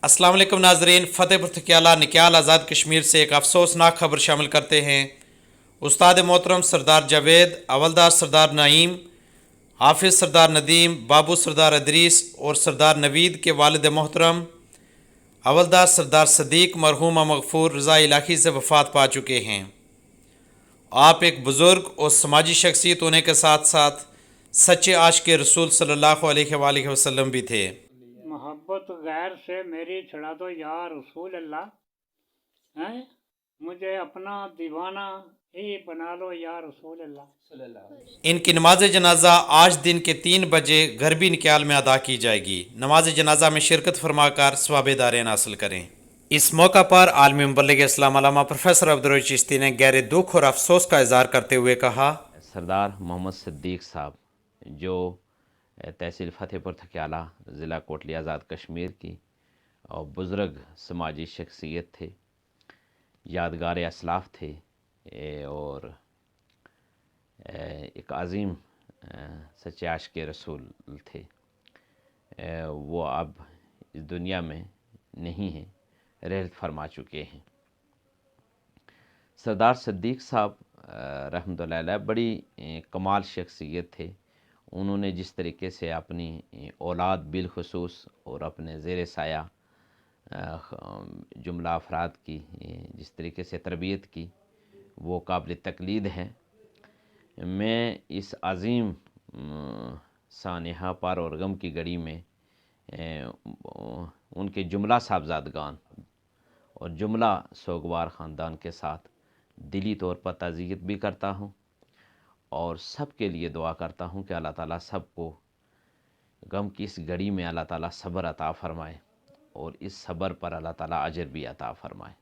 السلام علیکم ناظرین، فتح پور تھکیالہ نکیال آزاد کشمیر سے ایک افسوسناک خبر شامل کرتے ہیں۔ استاد محترم سردار جاوید، اولدار سردار نعیم، حافظ سردار ندیم، بابو سردار ادریس اور سردار نوید کے والد محترم اولدار سردار صدیق مرحوم مغفور رضا الہی سے وفات پا چکے ہیں۔ آپ ایک بزرگ اور سماجی شخصیت ہونے کے ساتھ ساتھ سچے عاشق رسول صلی اللہ علیہ وآلہ وسلم بھی تھے۔ محبت غیر سے میری چھڑا دو یا رسول اللہ، ہیں مجھے اپنا دیوانہ ہی بنا لو یا رسول اللہ۔ ان کی نماز جنازہ آج دن کے 3 بجے غربی نکیال میں ادا کی جائے گی۔ نماز جنازہ میں شرکت فرما کر ثواب دارین حاصل کریں۔ اس موقع پر عالمی مبلغ اسلام علامہ پروفیسر عبدالرحیم چشتی نے گہرے دکھ اور افسوس کا اظہار کرتے ہوئے کہا، سردار محمد صدیق صاحب جو تحصیل فتح پور تھکیالہ ضلع کوٹلی آزاد کشمیر کی اور بزرگ سماجی شخصیت تھے، یادگار اسلاف تھے اور ایک عظیم سچے عاشق رسول تھے، وہ اب اس دنیا میں نہیں ہیں، رحلت فرما چکے ہیں۔ سردار صدیق صاحب رحمۃ اللہ علیہ بڑی کمال شخصیت تھے۔ انہوں نے جس طریقے سے اپنی اولاد بالخصوص اور اپنے زیر سایہ جملہ افراد کی جس طریقے سے تربیت کی، وہ قابل تقلید ہے۔ میں اس عظیم سانحہ پر اور غم کی گھڑی میں ان کے جملہ صاحبزادگان اور جملہ سوگوار خاندان کے ساتھ دلی طور پر تعزیت بھی کرتا ہوں اور سب کے لیے دعا کرتا ہوں کہ اللہ تعالیٰ سب کو غم کی اس گھڑی میں اللہ تعالیٰ صبر عطا فرمائے اور اس صبر پر اللہ تعالیٰ اجر بھی عطا فرمائے۔